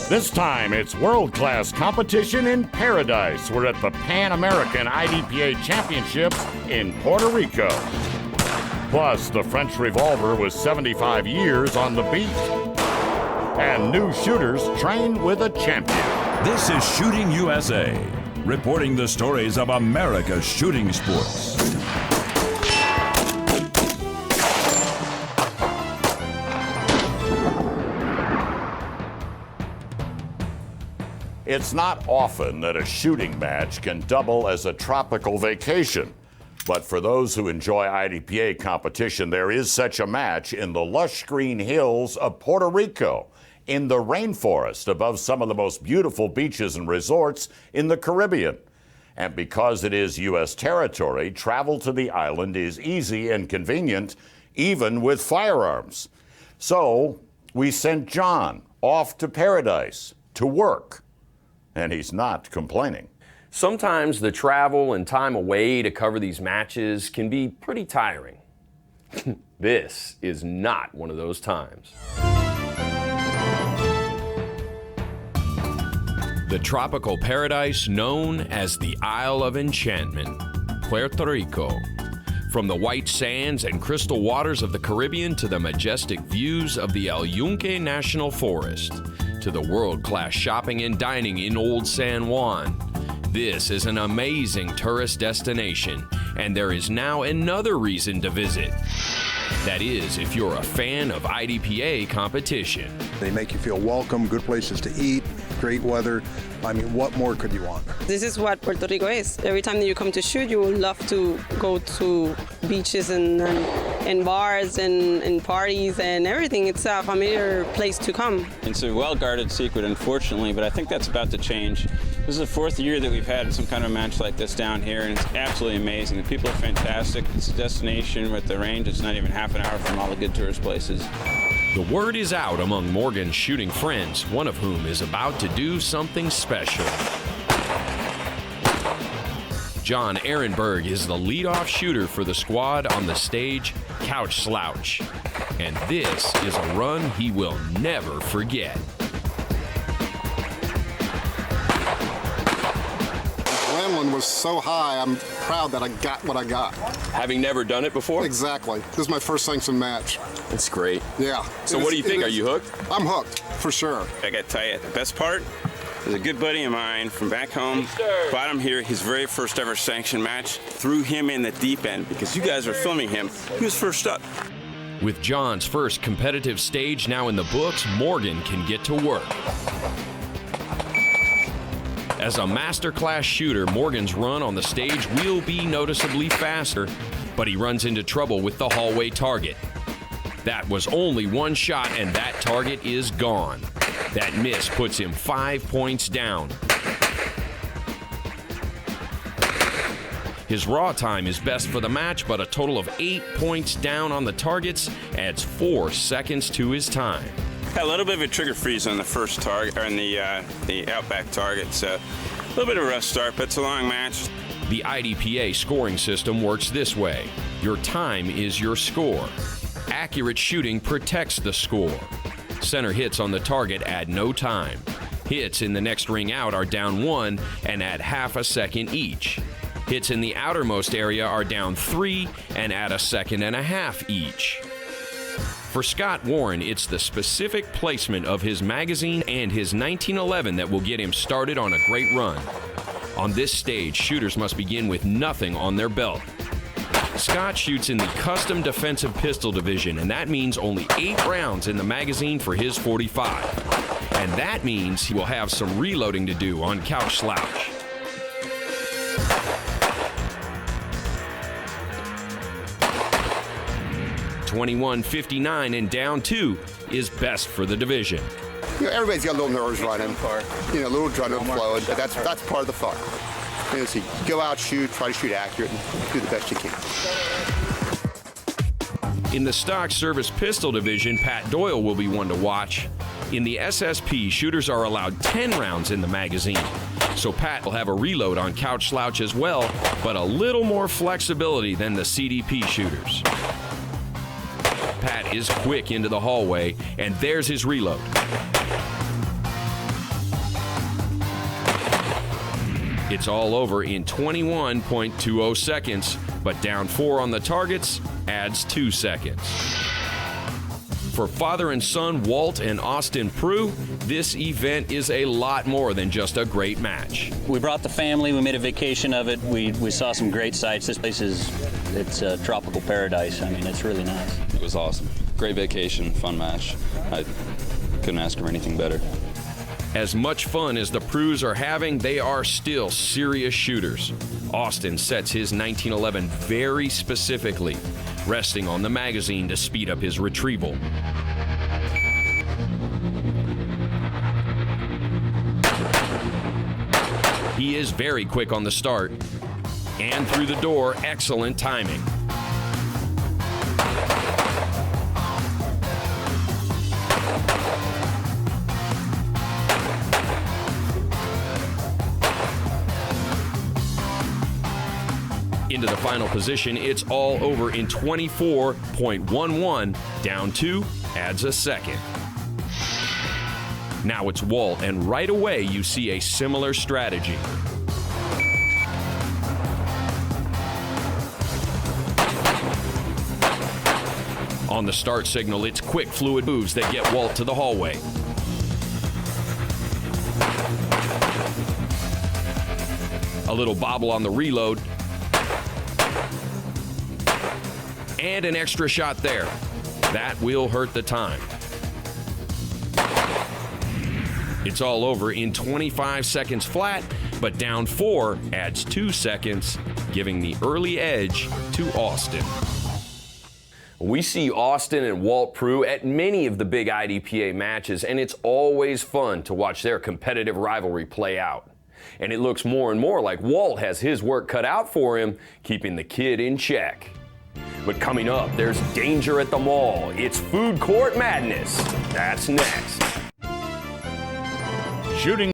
This time, it's world-class competition in paradise. We're at the Panamerican IDPA Championships in Puerto Rico. Plus, the French Revolver was 75 years on the beat. And new shooters trained with a champion. This is Shooting USA, reporting the stories of America's shooting sports. It's not often that a shooting match can double as a tropical vacation. But for those who enjoy IDPA competition, there is such a match in the lush green hills of Puerto Rico, in the rainforest above some of the most beautiful beaches and resorts in the Caribbean. And because it is U.S. territory, travel to the island is easy and convenient, even with firearms. So we sent John off to paradise to work. And he's not complaining. Sometimes the travel and time away to cover these matches can be pretty tiring. This is not one of those times. The tropical paradise known as the Isle of Enchantment, Puerto Rico. From the white sands and crystal waters of the Caribbean to the majestic views of the El Yunque National Forest, to the world-class shopping and dining in Old San Juan. This is an amazing tourist destination, and there is now another reason to visit. That is, if you're a fan of IDPA competition. They make you feel welcome, good places to eat, great weather. I mean, what more could you want? This is what Puerto Rico is. Every time that you come to shoot, you would love to go to beaches and bars and parties and everything. It's a familiar place to come. It's a well-guarded secret, unfortunately, but I think that's about to change. This is the fourth year that we've had some kind of match like this down here, and it's absolutely amazing. The people are fantastic. It's a destination with the range. It's not even half an hour from all the good tourist places. The word is out among Morgan's shooting friends, one of whom is about to do something special. John Ehrenberg is the leadoff shooter for the squad on the stage, Couch Slouch. And this is a run he will never forget. Adrenaline was so high, I'm proud that I got what I got. Having never done it before? Exactly. This is my first sanctioned match. It's great. Yeah. So what do you think? Are you hooked? I'm hooked, for sure. I got to tell you, the best part is a good buddy of mine from back home. Brought him here, his very first ever sanctioned match. Threw him in the deep end because you guys were filming him. He was first up. With John's first competitive stage now in the books, Morgan can get to work. As a masterclass shooter, Morgan's run on the stage will be noticeably faster, but he runs into trouble with the hallway target. That was only one shot, and that target is gone. That miss puts him 5 points down. His raw time is best for the match, but a total of 8 points down on the targets adds 4 seconds to his time. Had a little bit of a trigger freeze on the first target, or on the outback target, so a little bit of a rough start, but it's a long match. The IDPA scoring system works this way. Your time is your score. Accurate shooting protects the score. Center hits on the target add no time. Hits in the next ring out are down 1 and add half a second each. Hits in the outermost area are down 3 and add a second and a half each. For Scott Warren, it's the specific placement of his magazine and his 1911 that will get him started on a great run. On this stage, shooters must begin with nothing on their belt. Scott shoots in the custom defensive pistol division, and that means only 8 rounds in the magazine for his .45. And that means he will have some reloading to do on Couch Slouch. .21-59 and down 2 is best for the division. You know, everybody's got a little nerves running, you know, a little adrenaline flowing, but that's part of the fun. You know, so you go out, shoot, try to shoot accurate, and do the best you can. In the stock service pistol division, Pat Doyle will be one to watch. In the SSP, shooters are allowed 10 rounds in the magazine. So Pat will have a reload on Couch Slouch as well, but a little more flexibility than the CDP shooters. Pat is quick into the hallway, and there's his reload. It's all over in 21.20 seconds, but down 4 on the targets adds 2 seconds. For father and son Walt and Austin Prue, this event is a lot more than just a great match. We brought the family, we made a vacation of it, we saw some great sights. This place it's a tropical paradise. I mean, it's really nice. It was awesome. Great vacation, fun match. I couldn't ask for anything better. As much fun as the Prues are having, they are still serious shooters. Austin sets his 1911 very specifically, resting on the magazine to speed up his retrieval. He is very quick on the start, and through the door, excellent timing. Into the final position, it's all over in 24.11, down 2, adds a second. Now it's Walt, and right away you see a similar strategy. On the start signal, it's quick, fluid moves that get Walt to the hallway. A little bobble on the reload. And an extra shot there. That will hurt the time. It's all over in 25 seconds flat, but down 4 adds 2 seconds, giving the early edge to Austin. We see Austin and Walt Prue at many of the big IDPA matches, and it's always fun to watch their competitive rivalry play out. And it looks more and more like Walt has his work cut out for him, keeping the kid in check. But coming up, there's danger at the mall. It's food court madness. That's next. Shooting